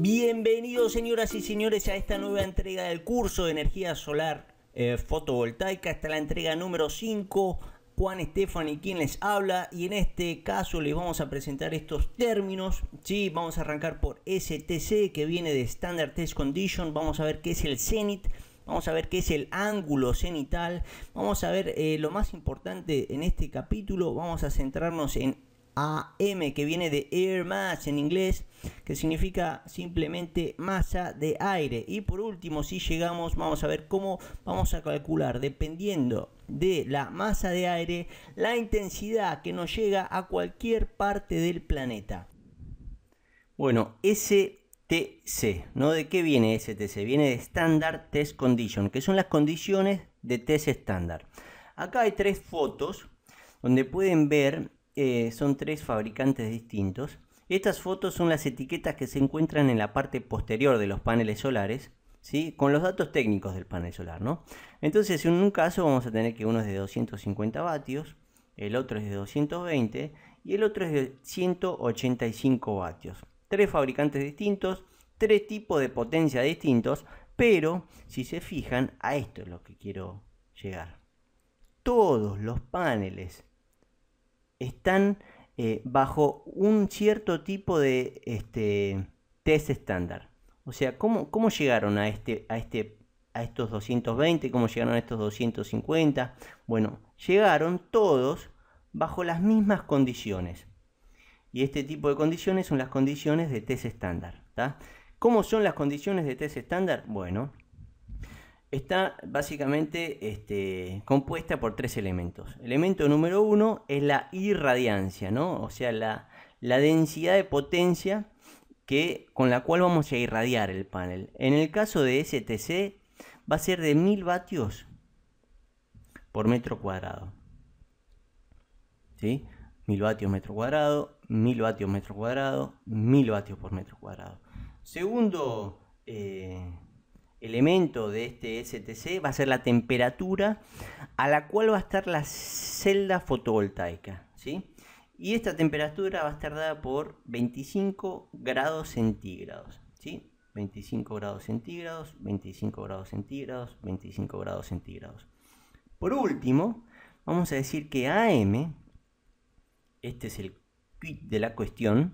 Bienvenidos, señoras y señores, a esta nueva entrega del curso de energía solar fotovoltaica. Esta es la entrega número 5. Juan Estefani quien les habla, y en este caso les vamos a presentar estos términos. Sí, vamos a arrancar por STC, que viene de Standard Test Condition. Vamos a ver qué es el zenit. Vamos a ver qué es el ángulo cenital. Vamos a ver lo más importante en este capítulo. Vamos a centrarnos en AM, que viene de air mass en inglés, que significa simplemente masa de aire. Y por último, si llegamos, vamos a ver cómo vamos a calcular, dependiendo de la masa de aire, la intensidad que nos llega a cualquier parte del planeta. Bueno, STC, ¿no? ¿De qué viene STC? Viene de Standard Test Condition, que son las condiciones de test estándar. Acá hay tres fotos donde pueden ver, son tres fabricantes distintos. Estas fotos son las etiquetas que se encuentran en la parte posterior de los paneles solares, ¿sí? Con los datos técnicos del panel solar, ¿no? Entonces, en un caso vamos a tener que uno es de 250 vatios, el otro es de 220 y el otro es de 185 vatios. Tres fabricantes distintos, tres tipos de potencia distintos, pero si se fijan, a esto es lo que quiero llegar. Todos los paneles están bajo un cierto tipo de test estándar. O sea, ¿cómo llegaron a estos 220? ¿Cómo llegaron a estos 250? Bueno, llegaron todos bajo las mismas condiciones. Y este tipo de condiciones son las condiciones de test estándar. ¿Cómo son las condiciones de test estándar? Bueno, está básicamente compuesta por tres elementos. Elemento número uno es la irradiancia, ¿no? O sea, la densidad de potencia con la cual vamos a irradiar el panel. En el caso de STC va a ser de 1000 vatios por metro cuadrado. ¿Sí? 1000 vatios metro cuadrado, 1000 vatios metro cuadrado, 1000 vatios por metro cuadrado. Segundo elemento de este STC va a ser la temperatura a la cual va a estar la celda fotovoltaica, ¿sí? Y esta temperatura va a estar dada por 25 grados centígrados, ¿sí? 25 grados centígrados, 25 grados centígrados, 25 grados centígrados. Por último, vamos a decir que AM, este es el quid de la cuestión,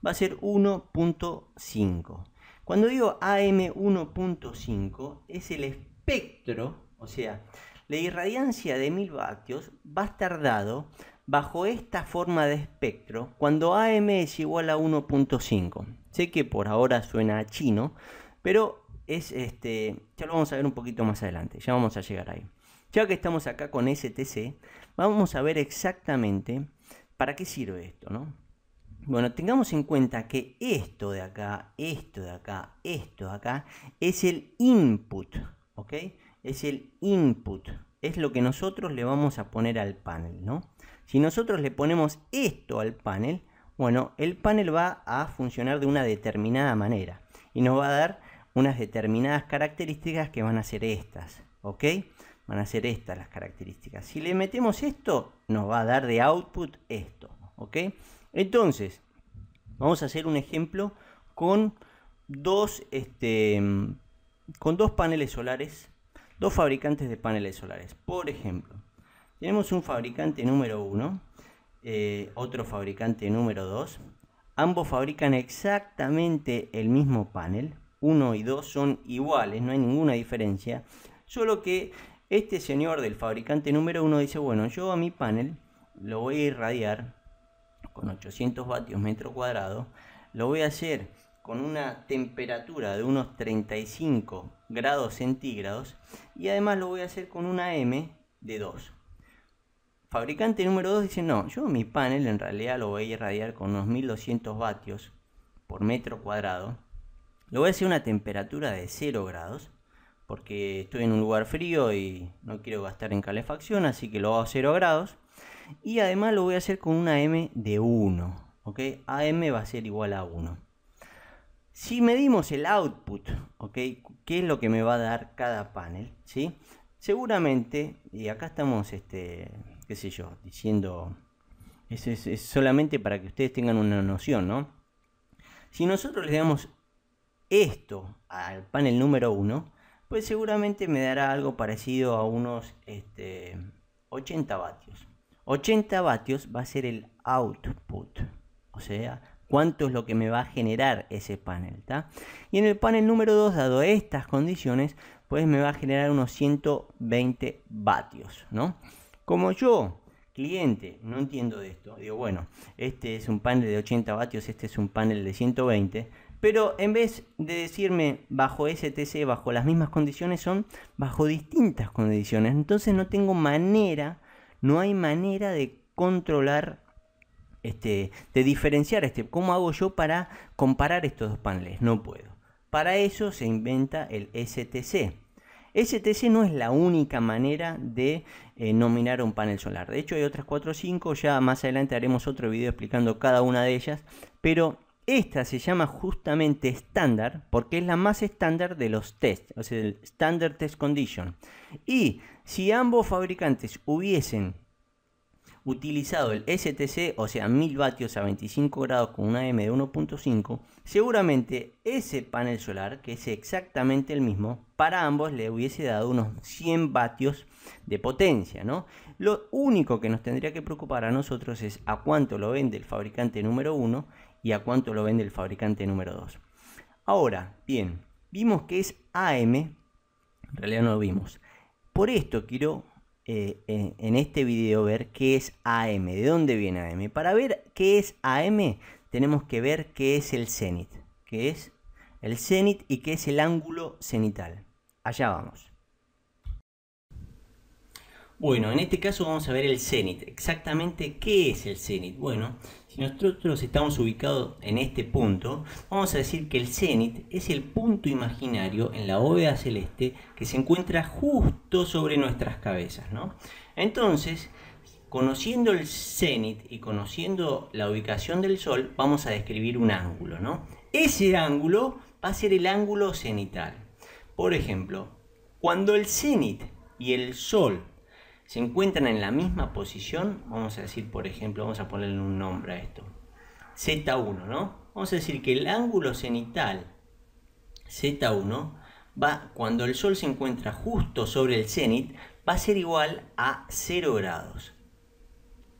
va a ser 1.5. Cuando digo AM 1.5 es el espectro, o sea, la irradiancia de 1000 vatios va a estar dado bajo esta forma de espectro cuando AM es igual a 1.5. Sé que por ahora suena chino, pero es ya lo vamos a ver un poquito más adelante, ya vamos a llegar ahí. Ya que estamos acá con STC, vamos a ver exactamente para qué sirve esto, ¿no? Bueno, tengamos en cuenta que esto de acá, esto de acá, esto de acá, es el input, ¿ok? Es el input, es lo que nosotros le vamos a poner al panel, ¿no? Si nosotros le ponemos esto al panel, bueno, el panel va a funcionar de una determinada manera y nos va a dar unas determinadas características que van a ser estas, ¿ok? Van a ser estas las características. Si le metemos esto, nos va a dar de output esto, ¿ok? Entonces, vamos a hacer un ejemplo con dos paneles solares, dos fabricantes de paneles solares. Por ejemplo, tenemos un fabricante número 1, otro fabricante número 2. Ambos fabrican exactamente el mismo panel. 1 y 2 son iguales, no hay ninguna diferencia. Solo que este señor del fabricante número 1 dice, bueno, yo a mi panel lo voy a irradiar con 800 vatios metro cuadrado, lo voy a hacer con una temperatura de unos 35 grados centígrados y además lo voy a hacer con una M de 2. Fabricante número 2 dice, no, yo mi panel en realidad lo voy a irradiar con unos 1200 vatios por metro cuadrado, lo voy a hacer a una temperatura de 0 grados porque estoy en un lugar frío y no quiero gastar en calefacción, así que lo hago a 0 grados. Y además lo voy a hacer con una M de 1, ¿ok? AM va a ser igual a 1. Si medimos el output, ¿ok? ¿Qué es lo que me va a dar cada panel? ¿Sí? Seguramente, y acá estamos, qué sé yo, diciendo, es solamente para que ustedes tengan una noción, ¿no? Si nosotros le damos esto al panel número 1, pues seguramente me dará algo parecido a unos 80 vatios. 80 vatios va a ser el output, o sea, cuánto es lo que me va a generar ese panel, ¿tá? Y en el panel número 2, dado estas condiciones, pues me va a generar unos 120 vatios, ¿no? Como yo, cliente, no entiendo de esto, digo, bueno, este es un panel de 80 vatios, este es un panel de 120, pero en vez de decirme bajo STC, bajo las mismas condiciones, son bajo distintas condiciones. Entonces no tengo manera, no hay manera de controlar, de diferenciar ¿cómo hago yo para comparar estos dos paneles? No puedo. Para eso se inventa el STC. STC no es la única manera de nominar un panel solar. De hecho hay otras 4 o 5, ya más adelante haremos otro video explicando cada una de ellas, pero esta se llama justamente estándar porque es la más estándar de los test, o sea, el Standard Test Condition. Y si ambos fabricantes hubiesen utilizado el STC, o sea 1000 vatios a 25 grados con una M de 1.5, seguramente ese panel solar, que es exactamente el mismo, para ambos le hubiese dado unos 100 vatios de potencia, ¿no? Lo único que nos tendría que preocupar a nosotros es a cuánto lo vende el fabricante número 1 y a cuánto lo vende el fabricante número 2. Ahora, bien, vimos que es AM, en realidad no lo vimos. Por esto quiero en este video ver qué es AM, de dónde viene AM. Para ver qué es AM tenemos que ver qué es el cenit, qué es el cenit y qué es el ángulo cenital. Allá vamos. Bueno, en este caso vamos a ver el cenit. Exactamente qué es el cenit. Bueno, si nosotros estamos ubicados en este punto, vamos a decir que el cenit es el punto imaginario en la bóveda celeste que se encuentra justo sobre nuestras cabezas, ¿no? Entonces, conociendo el cenit y conociendo la ubicación del Sol, vamos a describir un ángulo, ¿no? Ese ángulo va a ser el ángulo cenital. Por ejemplo, cuando el cenit y el Sol se encuentran en la misma posición, vamos a decir, por ejemplo, vamos a ponerle un nombre a esto, Z1, ¿no? Vamos a decir que el ángulo cenital Z1 va, cuando el Sol se encuentra justo sobre el cenit, va a ser igual a 0 grados.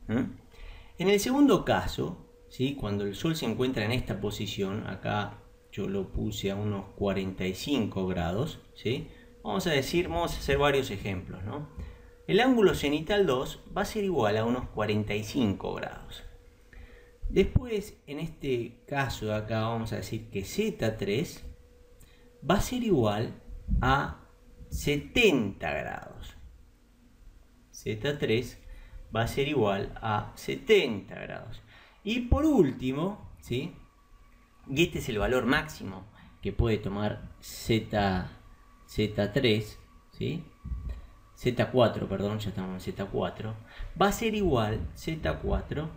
En el segundo caso, ¿sí? Cuando el Sol se encuentra en esta posición, acá yo lo puse a unos 45 grados, ¿sí? Vamos a hacer varios ejemplos, ¿no? El ángulo cenital 2 va a ser igual a unos 45 grados. Después, en este caso de acá, vamos a decir que Z3 va a ser igual a 70 grados. Z3 va a ser igual a 70 grados. Y por último, ¿sí? Y este es el valor máximo que puede tomar Z3, ¿sí? Z4, perdón, ya estamos en Z4, va a ser igual, Z4,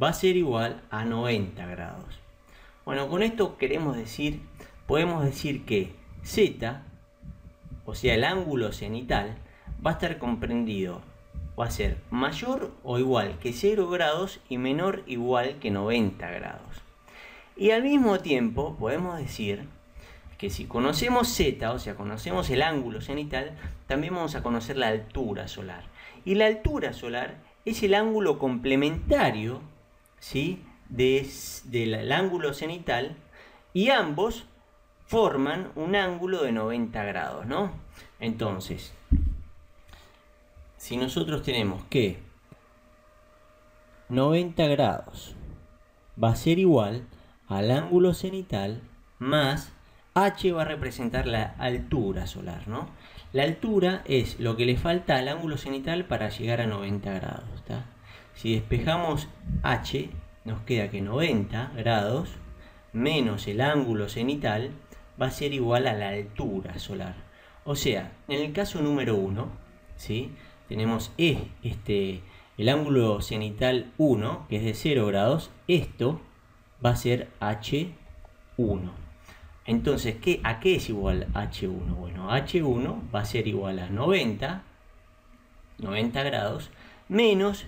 va a ser igual a 90 grados. Bueno, con esto podemos decir que Z, o sea el ángulo cenital, va a estar comprendido, va a ser mayor o igual que 0 grados y menor o igual que 90 grados. Y al mismo tiempo podemos decir que si conocemos Z, o sea, conocemos el ángulo cenital, también vamos a conocer la altura solar. Y la altura solar es el ángulo complementario, ¿sí? del ángulo cenital, y ambos forman un ángulo de 90 grados, ¿no? Entonces, si nosotros tenemos que 90 grados va a ser igual al ángulo cenital más H va a representar la altura solar, ¿no? La altura es lo que le falta al ángulo cenital para llegar a 90 grados, ¿está? Si despejamos H, nos queda que 90 grados menos el ángulo cenital va a ser igual a la altura solar. O sea, en el caso número 1, ¿sí? Tenemos el ángulo cenital 1, que es de 0 grados, esto va a ser H1. Entonces, ¿a qué es igual H1? Bueno, H1 va a ser igual a 90 grados menos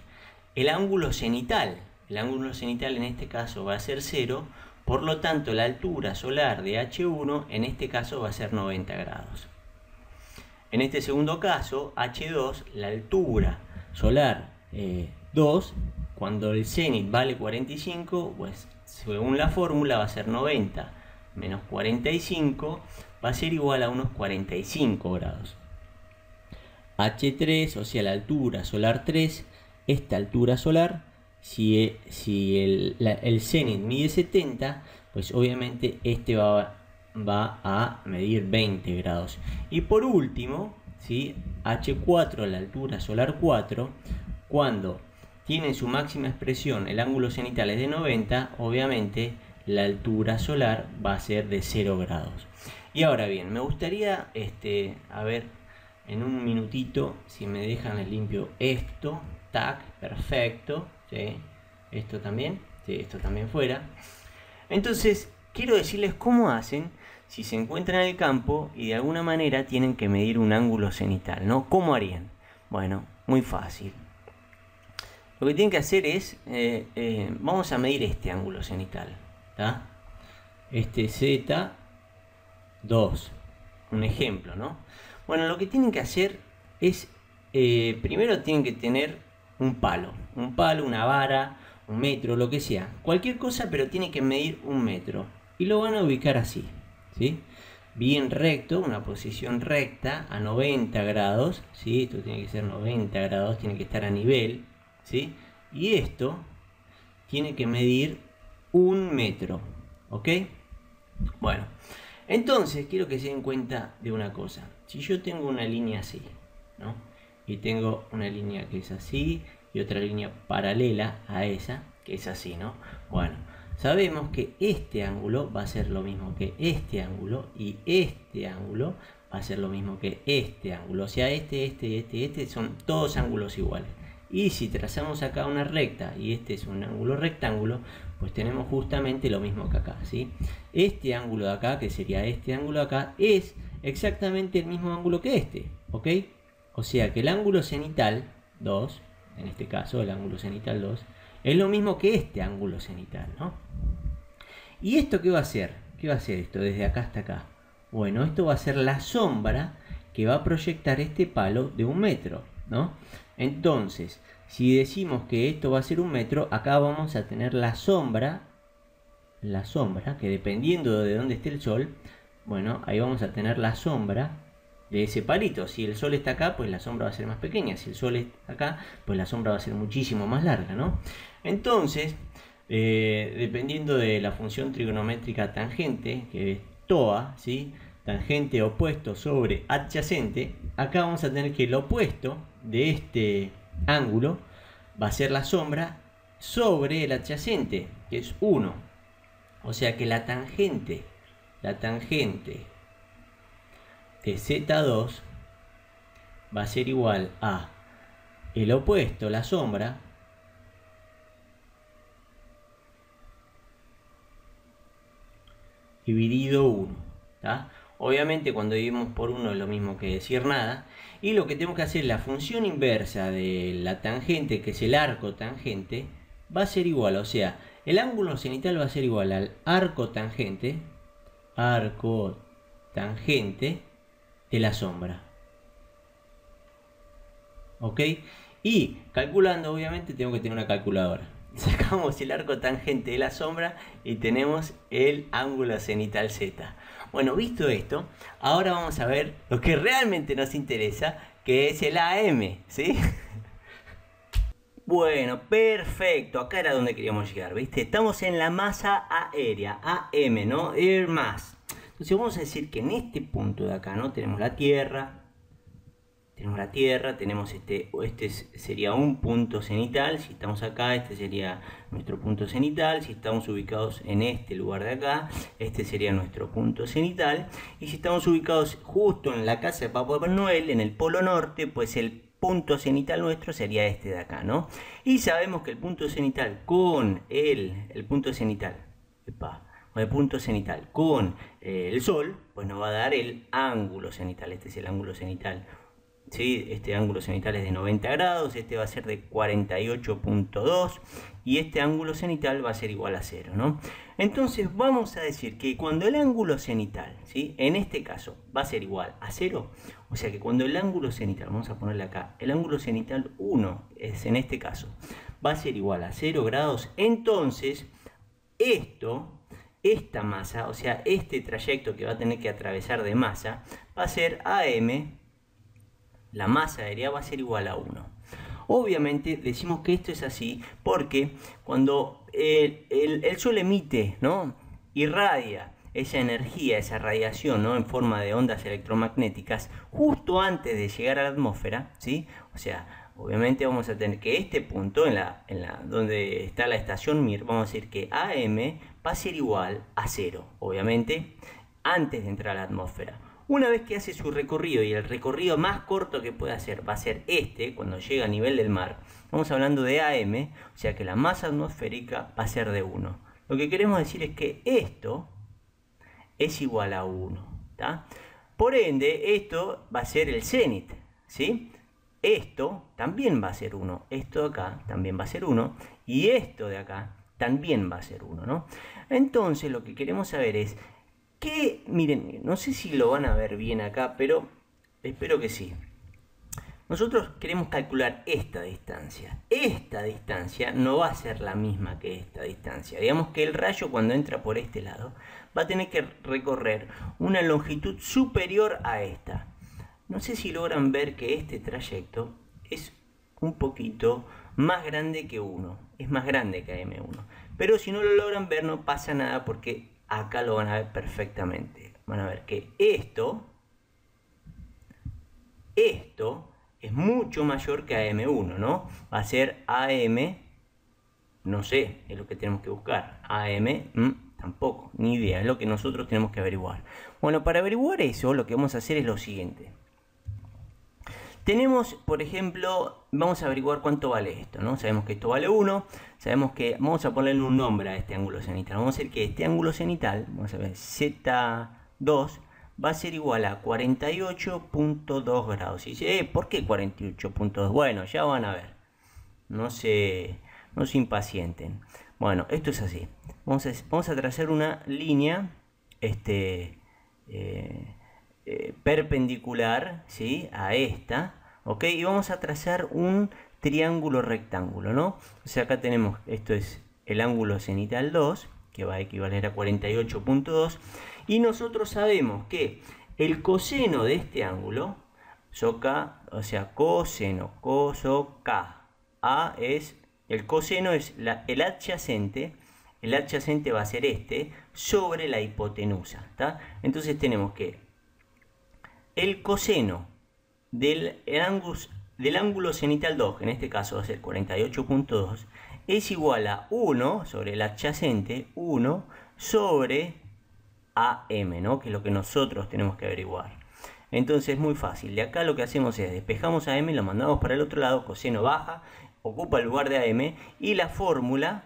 el ángulo cenital. El ángulo cenital en este caso va a ser 0 Por lo tanto, la altura solar de H1 en este caso va a ser 90 grados. En este segundo caso, H2, la altura solar 2, cuando el cenit vale 45, pues según la fórmula va a ser 90 menos 45, va a ser igual a unos 45 grados. H3, o sea la altura solar 3, esta altura solar, si el cenit mide 70, pues obviamente este va a medir 20 grados. Y por último, ¿sí? H4, la altura solar 4, cuando tiene su máxima expresión el ángulo cenital es de 90, obviamente la altura solar va a ser de 0 grados. Y ahora bien, me gustaría, a ver, en un minutito, si me dejan les limpio esto, tac, perfecto, ¿sí? Esto también, ¿sí? Esto también fuera. Entonces, quiero decirles cómo hacen si se encuentran en el campo y de alguna manera tienen que medir un ángulo cenital, ¿no? ¿Cómo harían? Bueno, muy fácil. Lo que tienen que hacer es, vamos a medir este ángulo cenital, ¿tá? Este Z2, un ejemplo, ¿no? Bueno, lo que tienen que hacer es, primero tienen que tener un palo, una vara, un metro, lo que sea, cualquier cosa, pero tiene que medir 1 metro y lo van a ubicar así, ¿sí? Bien recto, una posición recta a 90 grados, ¿sí? Esto tiene que ser 90 grados, tiene que estar a nivel, ¿sí? Y esto tiene que medir 1 metro, ¿ok? Bueno, entonces quiero que se den cuenta de una cosa. Si yo tengo una línea así, ¿no? Y tengo una línea que es así y otra línea paralela a esa que es así, ¿no? Bueno, sabemos que este ángulo va a ser lo mismo que este ángulo y este ángulo va a ser lo mismo que este ángulo. O sea, este son todos ángulos iguales. Y si trazamos acá una recta y este es un ángulo rectángulo, pues tenemos justamente lo mismo que acá, ¿sí? Este ángulo de acá, que sería este ángulo de acá, es exactamente el mismo ángulo que este, ¿ok? O sea que el ángulo cenital 2, en este caso el ángulo cenital 2, es lo mismo que este ángulo cenital, ¿no? ¿Y esto qué va a hacer? ¿Qué va a hacer esto desde acá hasta acá? Bueno, esto va a ser la sombra que va a proyectar este palo de 1 metro, ¿no? Entonces, si decimos que esto va a ser 1 metro, acá vamos a tener la sombra, que dependiendo de dónde esté el sol, bueno, ahí vamos a tener la sombra de ese palito. Si el sol está acá, pues la sombra va a ser más pequeña. Si el sol está acá, pues la sombra va a ser muchísimo más larga, ¿no? Entonces, dependiendo de la función trigonométrica tangente, que es TOA, ¿sí? Tangente opuesto sobre adyacente, acá vamos a tener que el opuesto de este ángulo va a ser la sombra sobre el adyacente, que es 1. O sea que la tangente de Z2 va a ser igual a el opuesto, la sombra, dividido 1, ¿tá? Obviamente cuando dividimos por 1 es lo mismo que decir nada. Y lo que tenemos que hacer, la función inversa de la tangente, que es el arco tangente, va a ser igual. O sea, el ángulo cenital va a ser igual al arco tangente de la sombra. ¿Ok? Y calculando, obviamente, tengo que tener una calculadora. Sacamos el arco tangente de la sombra y tenemos el ángulo cenital Z. Bueno, visto esto, ahora vamos a ver lo que realmente nos interesa, que es el AM, ¿sí? Bueno, perfecto, acá era donde queríamos llegar, ¿viste? Estamos en la masa aérea, AM, ¿no? Air Mass. Entonces vamos a decir que en este punto de acá, ¿no? Tenemos la Tierra, tenemos este sería un punto cenital. Si estamos acá, este sería nuestro punto cenital. Si estamos ubicados en este lugar de acá, este sería nuestro punto cenital. Y si estamos ubicados justo en la casa de Papá Noel, en el polo norte, pues el punto cenital nuestro sería este de acá, ¿no? Y sabemos que el punto cenital con el punto cenital con el sol, pues nos va a dar el ángulo cenital. Este es el ángulo cenital ¿sí? Este ángulo cenital es de 90 grados, este va a ser de 48.2 y este ángulo cenital va a ser igual a 0, ¿no? Entonces vamos a decir que cuando el ángulo cenital, ¿sí? En este caso va a ser igual a 0, o sea que cuando el ángulo cenital, vamos a ponerle acá, el ángulo cenital 1 es en este caso, va a ser igual a 0 grados, entonces esta masa, o sea, este trayecto que va a tener que atravesar de masa, va a ser AM, la masa aérea va a ser igual a 1. Obviamente decimos que esto es así porque cuando el Sol emite, ¿no? Irradia esa energía, esa radiación, ¿no? En forma de ondas electromagnéticas, justo antes de llegar a la atmósfera, ¿sí? O sea, obviamente vamos a tener que este punto, donde está la estación Mir, vamos a decir que AM va a ser igual a 0, obviamente, antes de entrar a la atmósfera. Una vez que hace su recorrido, y el recorrido más corto que puede hacer va a ser este, cuando llega a nivel del mar, estamos hablando de AM, o sea que la masa atmosférica va a ser de 1. Lo que queremos decir es que esto es igual a 1, ¿tá? Por ende, esto va a ser el cenit, ¿sí? Esto también va a ser 1, esto de acá también va a ser 1, y esto de acá también va a ser 1, ¿no? Entonces lo que queremos saber es que, miren, no sé si lo van a ver bien acá, pero espero que sí. Nosotros queremos calcular esta distancia. Esta distancia no va a ser la misma que esta distancia. Digamos que el rayo cuando entra por este lado va a tener que recorrer una longitud superior a esta. No sé si logran ver que este trayecto es un poquito más grande que 1. Es más grande que AM1. Pero si no lo logran ver no pasa nada porque acá lo van a ver perfectamente. Van a ver que esto es mucho mayor que AM1, ¿no? Va a ser AM, no sé, es lo que tenemos que buscar. AM, tampoco, ni idea, es lo que nosotros tenemos que averiguar. Bueno, para averiguar eso, lo que vamos a hacer es lo siguiente. Tenemos, por ejemplo, vamos a averiguar cuánto vale esto, ¿no? Sabemos que esto vale 1, sabemos que vamos a ponerle un nombre a este ángulo cenital. Vamos a decir que este ángulo cenital, vamos a ver, Z2, va a ser igual a 48.2 grados. Y dice, ¿por qué 48.2? Bueno, ya van a ver. No se impacienten. Bueno, esto es así. Vamos a trazar una línea, perpendicular, ¿sí? A esta, ¿ok? Y vamos a trazar un triángulo rectángulo, ¿no? O sea, acá tenemos, esto es el ángulo cenital 2, que va a equivaler a 48.2, y nosotros sabemos que el coseno de este ángulo, soca, o sea, coseno, cosoca, A es, el coseno es el adyacente va a ser este, sobre la hipotenusa, ¿tá? Entonces tenemos que el coseno del ángulo cenital 2, que en este caso va a ser 48.2, es igual a 1 sobre el adyacente, 1 sobre AM, ¿no? Que es lo que nosotros tenemos que averiguar. Entonces es muy fácil. De acá lo que hacemos es despejamos a AM, lo mandamos para el otro lado, coseno baja, ocupa el lugar de AM, y la fórmula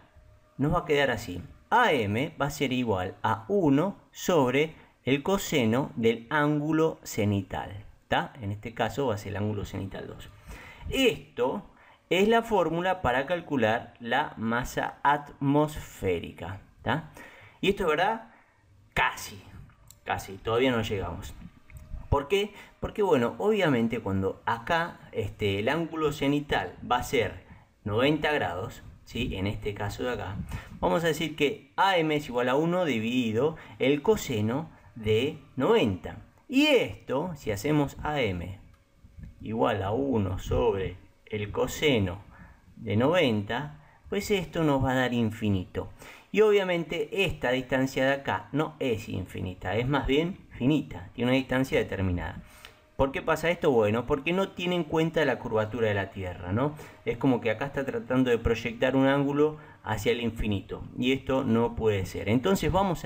nos va a quedar así. AM va a ser igual a 1 sobre el coseno del ángulo cenital, ¿tá? En este caso va a ser el ángulo cenital 2. Esto es la fórmula para calcular la masa atmosférica, ¿tá? Y esto es verdad, casi, todavía no llegamos. ¿Por qué? Porque bueno, obviamente cuando acá el ángulo cenital va a ser 90 grados, ¿sí? En este caso de acá, vamos a decir que AM es igual a 1 dividido el coseno de 90. Y esto, si hacemos AM igual a 1 sobre el coseno de 90, pues esto nos va a dar infinito. Y obviamente esta distancia de acá no es infinita, es más bien finita, tiene una distancia determinada. ¿Por qué pasa esto? Bueno, porque no tiene en cuenta la curvatura de la Tierra, ¿no? Es como que acá está tratando de proyectar un ángulo hacia el infinito, y esto no puede ser. Entonces vamos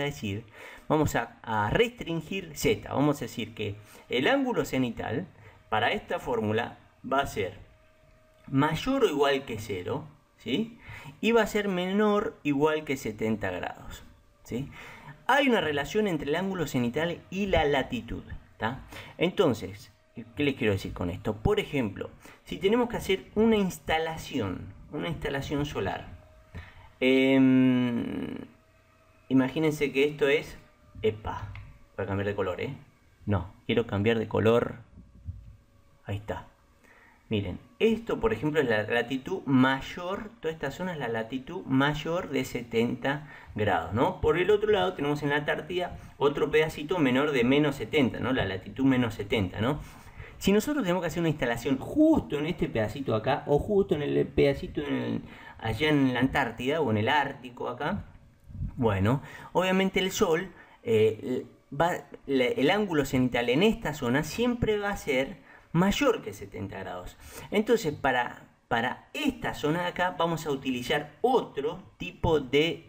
a restringir Z, vamos a decir que el ángulo cenital para esta fórmula va a ser mayor o igual que 0, ¿sí? Y va a ser menor o igual que 70 grados, ¿sí? Hay una relación entre el ángulo cenital y la latitud, ¿tá? Entonces, ¿Qué les quiero decir con esto? Por ejemplo, si tenemos que hacer una instalación solar, imagínense que esto es, epa, voy a cambiar de color, no, quiero cambiar de color, ahí está. Miren, esto por ejemplo es la latitud mayor, toda esta zona es la latitud mayor de 70 grados, ¿no? Por el otro lado tenemos en la Antártida otro pedacito menor de menos 70, ¿no? La latitud menos 70, ¿no? Si nosotros tenemos que hacer una instalación justo en este pedacito acá, o justo en el pedacito allá en la Antártida o en el Ártico acá, bueno, obviamente el Sol, el ángulo cenital en esta zona siempre va a ser mayor que 70 grados. Entonces para esta zona de acá vamos a utilizar otro tipo de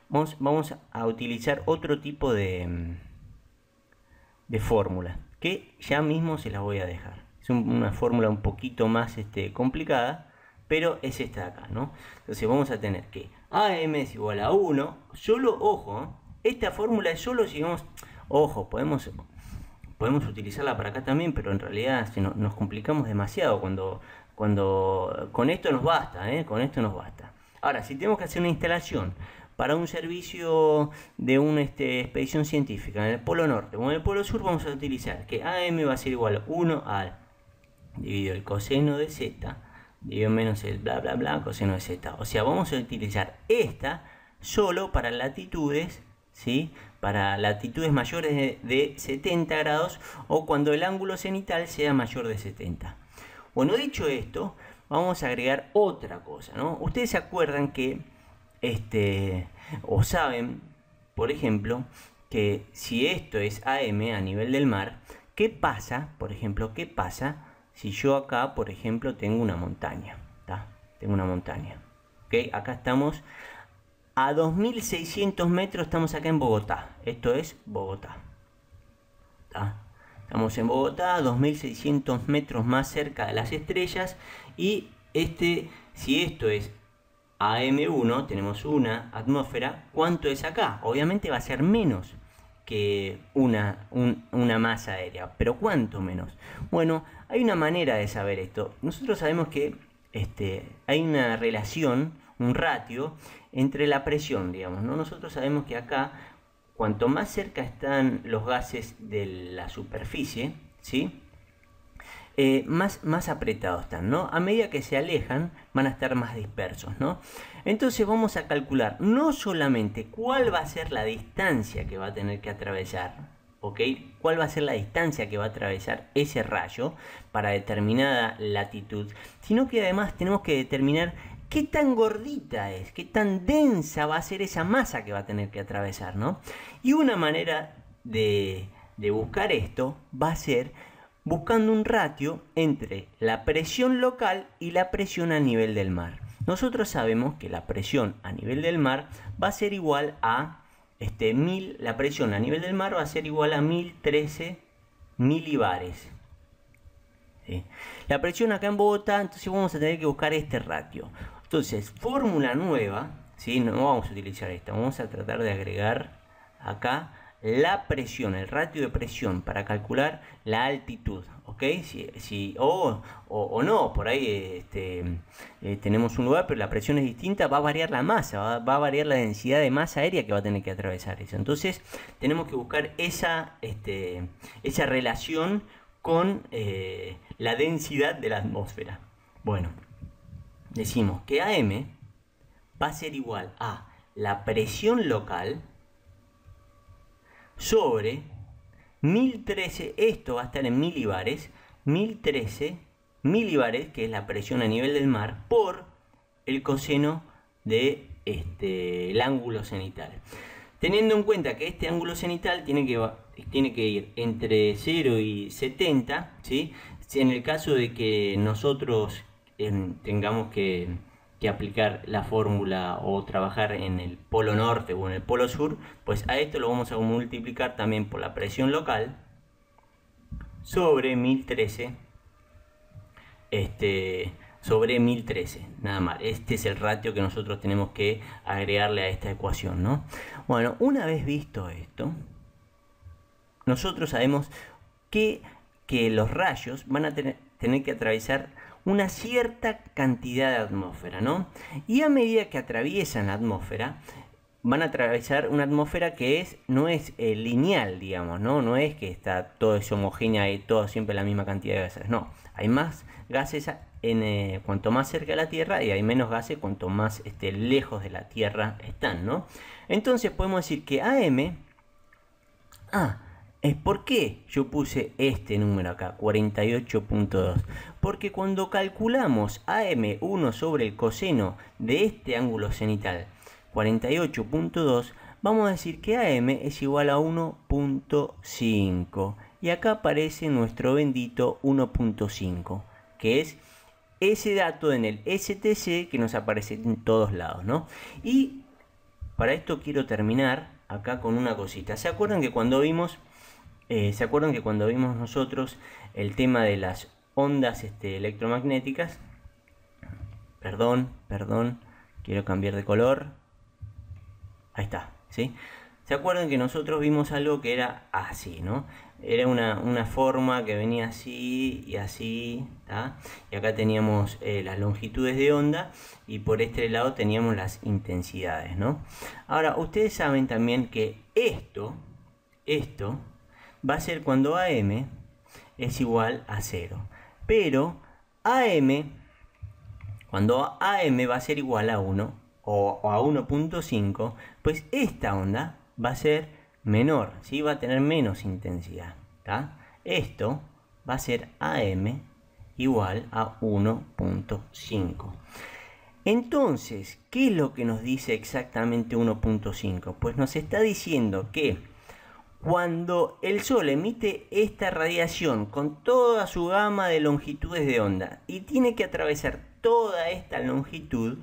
vamos a utilizar otro tipo de fórmula que ya mismo se las voy a dejar. Es una fórmula un poquito más complicada, pero es esta de acá, ¿no? Entonces vamos a tener que AM es igual a 1, solo, ojo, esta fórmula es solo si vamos, ojo, podemos utilizarla para acá también, pero en realidad nos complicamos demasiado cuando con esto nos basta, con esto nos basta. Ahora, si tenemos que hacer una instalación para un servicio de una expedición científica en el Polo Norte o en el Polo Sur, vamos a utilizar que AM va a ser igual a 1 al dividido el coseno de Z, dividido menos el bla bla bla coseno de Z. O sea, vamos a utilizar esta solo para latitudes, ¿sí? Para latitudes mayores de 70 grados o cuando el ángulo cenital sea mayor de 70. Bueno, dicho esto, vamos a agregar otra cosa, ¿no? Ustedes se acuerdan que, o saben, por ejemplo, que si esto es AM a nivel del mar, ¿qué pasa, por ejemplo, qué pasa si yo acá, por ejemplo, tengo una montaña? ¿Tá? Tengo una montaña. ¿Ok? Acá estamos a 2600 metros, estamos acá en Bogotá. Esto es Bogotá. ¿Tá? Estamos en Bogotá, a 2600 metros más cerca de las estrellas. Y si esto es AM1, tenemos una atmósfera. ¿Cuánto es acá? Obviamente va a ser menos que una masa aérea. ¿Pero cuánto menos? Bueno, hay una manera de saber esto. Nosotros sabemos que hay una relación, un ratio entre la presión, digamos, ¿no? Nosotros sabemos que acá, cuanto más cerca están los gases de la superficie, ¿sí? Más apretados están, ¿no? A medida que se alejan, van a estar más dispersos, ¿no? Entonces vamos a calcular no solamente cuál va a ser la distancia que va a tener que atravesar, ¿ok? Cuál va a ser la distancia que va a atravesar ese rayo para determinada latitud, sino que además tenemos que determinar qué tan gordita es, qué tan densa va a ser esa masa que va a tener que atravesar, ¿no? Y una manera de buscar esto va a ser buscando un ratio entre la presión local y la presión a nivel del mar. Nosotros sabemos que la presión a nivel del mar va a ser igual a la presión a nivel del mar va a ser igual a 1013 milibares. ¿Sí? La presión acá en Bogotá, entonces vamos a tener que buscar este ratio. Entonces, fórmula nueva, ¿sí? No vamos a utilizar esta, vamos a tratar de agregar acá la presión, el ratio de presión para calcular la altitud, ¿ok? O no, por ahí tenemos un lugar, pero la presión es distinta, va a variar la masa, va a variar la densidad de masa aérea que va a tener que atravesar eso. Entonces, tenemos que buscar esa relación con la densidad de la atmósfera. Bueno, decimos que AM va a ser igual a la presión local sobre 1013, esto va a estar en milibares, 1013 milibares, que es la presión a nivel del mar, por el coseno de el ángulo cenital. Teniendo en cuenta que este ángulo cenital tiene que ir entre 0 y 70, ¿sí? En el caso de que nosotros tengamos que aplicar la fórmula o trabajar en el polo norte o en el polo sur, pues a esto lo vamos a multiplicar también por la presión local sobre 1013, sobre 1013, nada más. Este es el ratio que nosotros tenemos que agregarle a esta ecuación, ¿no? Bueno, una vez visto esto, nosotros sabemos que que los rayos van a tener que atravesar una cierta cantidad de atmósfera, ¿no? Y a medida que atraviesan la atmósfera, van a atravesar una atmósfera que no es lineal, digamos, ¿no? No es que está todo es homogénea y todo siempre la misma cantidad de gases, no. Hay más gases cuanto más cerca de la Tierra y hay menos gases cuanto más lejos de la Tierra están, ¿no? Entonces podemos decir que AM... ¿por qué yo puse este número acá, 48.2? Porque cuando calculamos AM1 sobre el coseno de este ángulo cenital, 48.2, vamos a decir que AM es igual a 1.5. Y acá aparece nuestro bendito 1.5, que es ese dato en el STC que nos aparece en todos lados, ¿no? Y para esto quiero terminar acá con una cosita. ¿Se acuerdan que cuando vimos nosotros el tema de las ondas electromagnéticas? Perdón, quiero cambiar de color. Ahí está, ¿sí? ¿Se acuerdan que nosotros vimos algo que era así, ¿no? Era una forma que venía así y así, ¿tá? Y acá teníamos las longitudes de onda y por este lado teníamos las intensidades, ¿no? Ahora, ustedes saben también que esto va a ser cuando AM es igual a 0. Pero cuando AM va a ser igual a 1 o a 1.5, pues esta onda va a ser menor, ¿sí? Va a tener menos intensidad, ¿tá? Esto va a ser AM igual a 1.5. Entonces, ¿qué es lo que nos dice exactamente 1.5? Pues nos está diciendo que cuando el Sol emite esta radiación con toda su gama de longitudes de onda y tiene que atravesar toda esta longitud,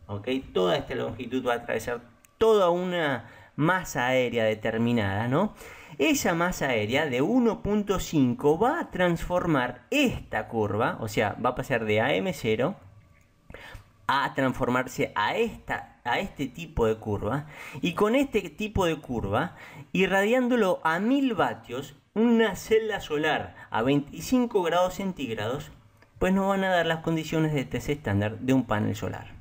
¿ok? Toda esta longitud va a atravesar toda una masa aérea determinada, ¿no? Esa masa aérea de 1.5 va a transformar esta curva, o sea, va a pasar de AM0 a transformarse a este tipo de curva, y con este tipo de curva, irradiándolo a 1000 vatios, una celda solar a 25 grados centígrados, pues nos van a dar las condiciones de TC estándar de un panel solar.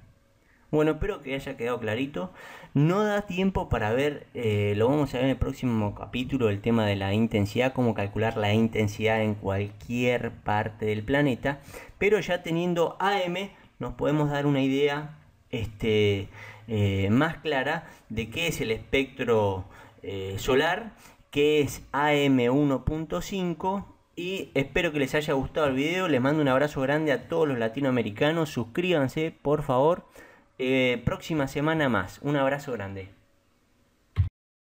Bueno, espero que haya quedado clarito. No da tiempo para ver, lo vamos a ver en el próximo capítulo, el tema de la intensidad, cómo calcular la intensidad en cualquier parte del planeta, pero ya teniendo AM nos podemos dar una idea más clara de qué es el espectro solar, qué es AM 1.5, y espero que les haya gustado el video. Les mando un abrazo grande a todos los latinoamericanos. Suscríbanse, por favor. Próxima semana más. Un abrazo grande.